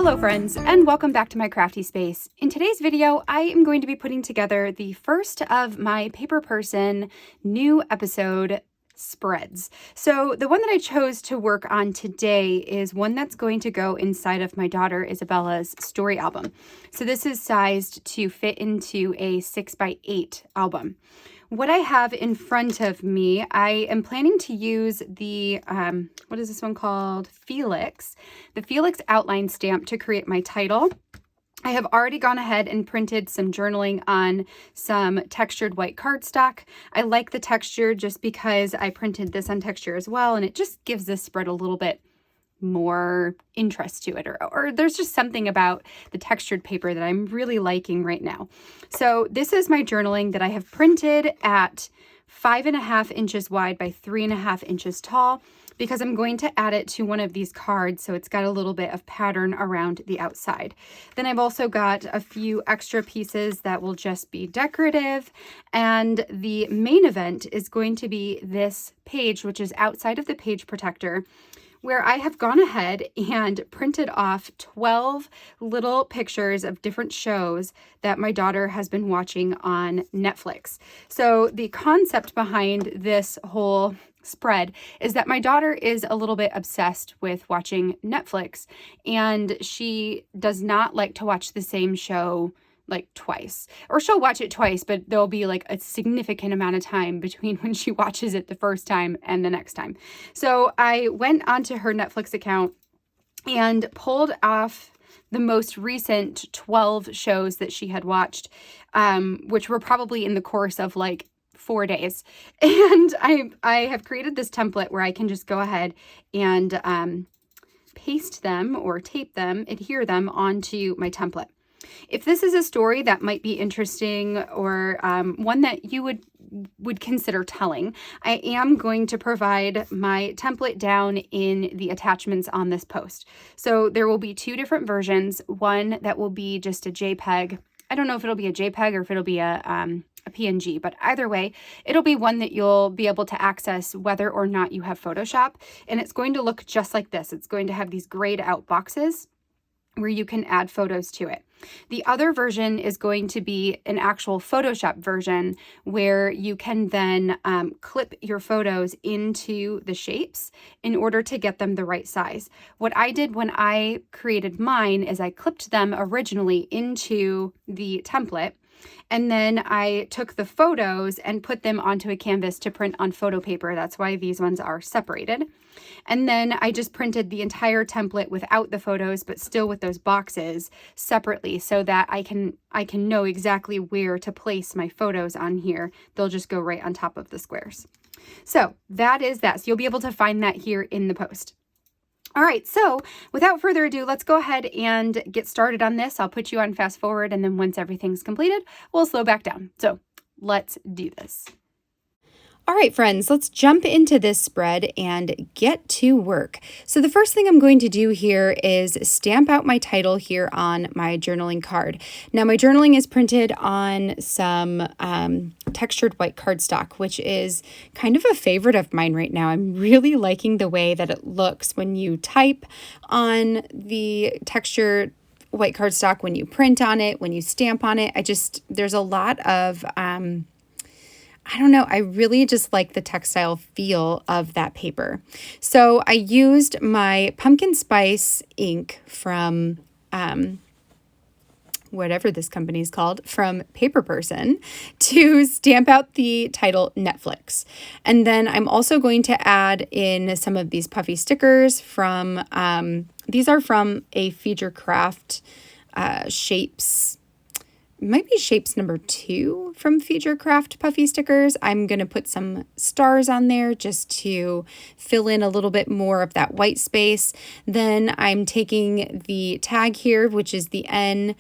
Hello friends, and welcome back to my crafty space. In today's video, I am going to be putting together the first of my Paper Person new episode spreads. So the one that I chose to work on today is one that's going to go inside of my daughter Isabella's story album. So this is sized to fit into a 6x8 album. What I have in front of me, I am planning to use the, what is this one called? Felix. The Felix outline stamp to create my title. I have already gone ahead and printed some journaling on some textured white cardstock. I like the texture just because I printed this on texture as well, and it just gives this spread a little bit more interest to it, or there's just something about the textured paper that I'm really liking right now. So this is my journaling that I have printed at 5.5 inches wide by 3.5 inches tall, because I'm going to add it to one of these cards, so it's got a little bit of pattern around the outside. Then I've also got a few extra pieces that will just be decorative, and the main event is going to be this page, which is outside of the page protector, where I have gone ahead and printed off 12 little pictures of different shows that my daughter has been watching on Netflix. So the concept behind this whole spread is that my daughter is a little bit obsessed with watching Netflix, and she does not like to watch the same show like twice, or she'll watch it twice, but there'll be like a significant amount of time between when she watches it the first time and the next time. So I went onto her Netflix account and pulled off the most recent 12 shows that she had watched, which were probably in the course of like 4 days. And I have created this template where I can just go ahead and paste them or tape them, adhere them onto my template. If this is a story that might be interesting, or one that you would consider telling, I am going to provide my template down in the attachments on this post. So there will be two different versions, one that will be just a JPEG. I don't know if it'll be a JPEG or if it'll be a PNG, but either way, it'll be one that you'll be able to access whether or not you have Photoshop, and it's going to look just like this. It's going to have these grayed out boxes where you can add photos to it. The other version is going to be an actual Photoshop version where you can then clip your photos into the shapes in order to get them the right size. What I did when I created mine is I clipped them originally into the template, and then I took the photos and put them onto a canvas to print on photo paper. That's why these ones are separated. And then I just printed the entire template without the photos, but still with those boxes separately, so that I can know exactly where to place my photos on here. They'll just go right on top of the squares. So that is that. So you'll be able to find that here in the post. All right, so without further ado, let's go ahead and get started on this. I'll put you on fast forward, and then once everything's completed, we'll slow back down. So let's do this. All right, friends, let's jump into this spread and get to work. So the first thing I'm going to do here is stamp out my title here on my journaling card. Now, my journaling is printed on some textured white cardstock, which is kind of a favorite of mine right now. I'm really liking the way that it looks when you type on the textured white cardstock, when you print on it, when you stamp on it. There's a lot of I don't know, I really just like the textile feel of that paper. So I used my pumpkin spice ink from whatever this company is called, from Paper Person, to stamp out the title Netflix. And then I'm also going to add in some of these puffy stickers from, these are from a Feature Craft Shapes. Might be shapes number 2 from Feature Craft puffy stickers. I'm going to put some stars on there just to fill in a little bit more of that white space. Then I'm taking the tag here, which is the N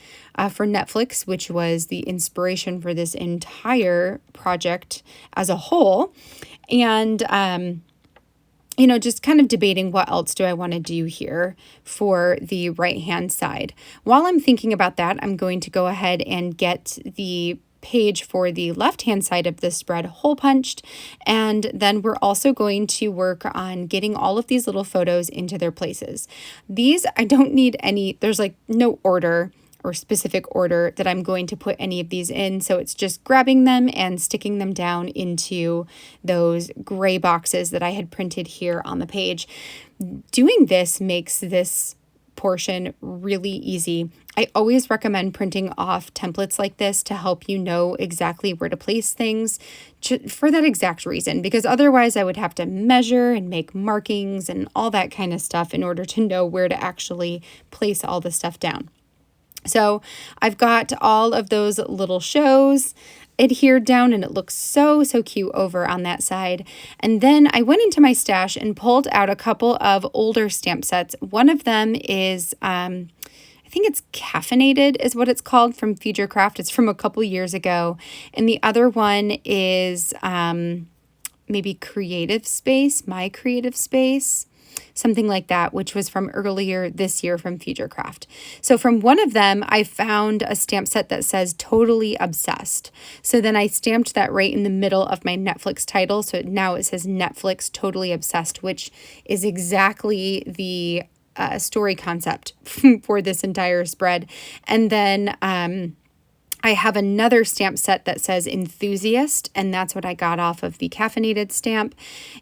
for Netflix, which was the inspiration for this entire project as a whole. And just kind of debating what else do I want to do here for the right-hand side. While I'm thinking about that, I'm going to go ahead and get the page for the left-hand side of the spread hole punched. And then we're also going to work on getting all of these little photos into their places. These, I don't need any, there's like no order or specific order that I'm going to put any of these in. So it's just grabbing them and sticking them down into those gray boxes that I had printed here on the page. Doing this makes this portion really easy. I always recommend printing off templates like this to help you know exactly where to place things for that exact reason, because otherwise I would have to measure and make markings and all that kind of stuff in order to know where to actually place all the stuff down. So I've got all of those little shows adhered down, and it looks so cute over on that side. And then I went into my stash and pulled out a couple of older stamp sets. One of them is, I think it's Caffeinated is what it's called, from Future Craft. It's from a couple years ago. And the other one is maybe Creative Space, My Creative Space, something like that, which was from earlier this year from Future Craft. So from one of them, I found a stamp set that says Totally Obsessed. So then I stamped that right in the middle of my Netflix title. So now it says Netflix Totally Obsessed, which is exactly the story concept for this entire spread. And then I have another stamp set that says Enthusiast, and that's what I got off of the Caffeinated stamp.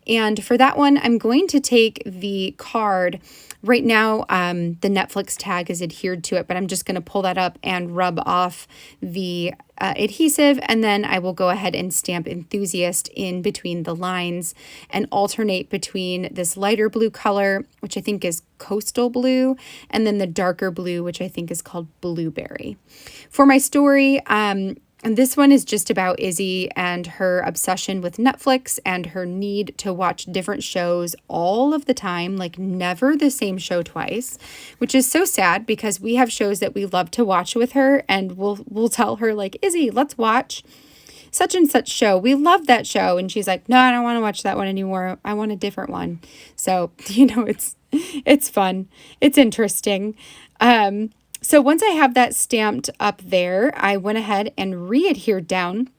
And for that one, I'm going to take the card. Right now, the Netflix tag is adhered to it, but I'm just going to pull that up and rub off the adhesive, and then I will go ahead and stamp Enthusiast in between the lines and alternate between this lighter blue color, which I think is Coastal Blue, and then the darker blue, which I think is called Blueberry. For my story, and this one is just about Izzy and her obsession with Netflix and her need to watch different shows all of the time, like never the same show twice, which is so sad because we have shows that we love to watch with her, and we'll tell her like, Izzy, let's watch such and such show. We love that show. And she's like, no, I don't want to watch that one anymore. I want a different one. So, it's fun. It's interesting. So once I have that stamped up there, I went ahead and re-adhered down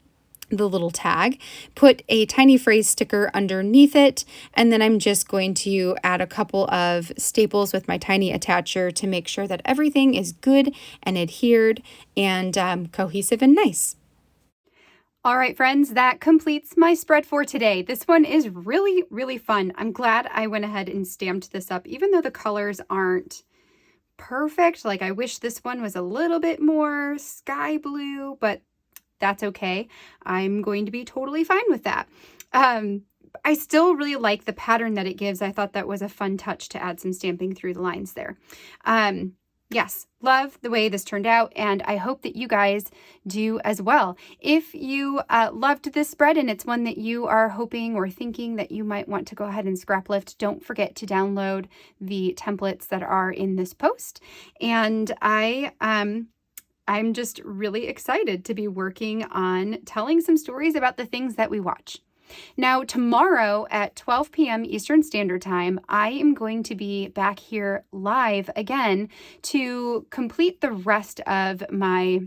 the little tag, put a tiny phrase sticker underneath it, and then I'm just going to add a couple of staples with my tiny attacher to make sure that everything is good and adhered and cohesive and nice. All right, friends, that completes my spread for today. This one is really fun. I'm glad I went ahead and stamped this up, even though the colors aren't perfect. Like, I wish this one was a little bit more sky blue, but that's okay. I'm going to be totally fine with that. I still really like the pattern that it gives. I thought that was a fun touch to add some stamping through the lines there. Yes, love the way this turned out, and I hope that you guys do as well. If you loved this spread and it's one that you are hoping or thinking that you might want to go ahead and scrap lift, don't forget to download the templates that are in this post. And I'm just really excited to be working on telling some stories about the things that we watch. Now, tomorrow at 12 p.m. Eastern Standard Time, I am going to be back here live again to complete the rest of my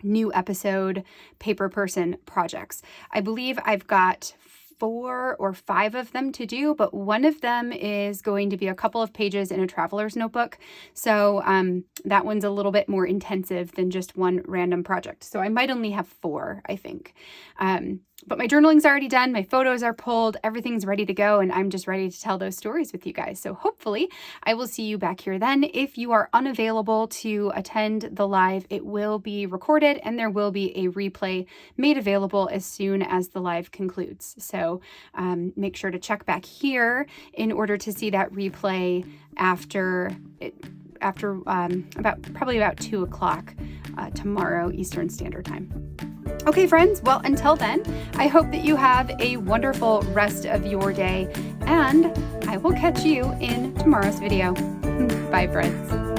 new episode paper person projects. I believe I've got 4 or 5 of them to do, but one of them is going to be a couple of pages in a traveler's notebook. So that one's a little bit more intensive than just one random project. So I might only have 4, I think. But my journaling's already done, my photos are pulled, everything's ready to go, and I'm just ready to tell those stories with you guys. So hopefully I will see you back here then. If you are unavailable to attend the live, it will be recorded and there will be a replay made available as soon as the live concludes. So make sure to check back here in order to see that replay after about 2 o'clock tomorrow Eastern Standard Time. Okay, friends, well, until then, I hope that you have a wonderful rest of your day, and I will catch you in tomorrow's video. Bye, friends.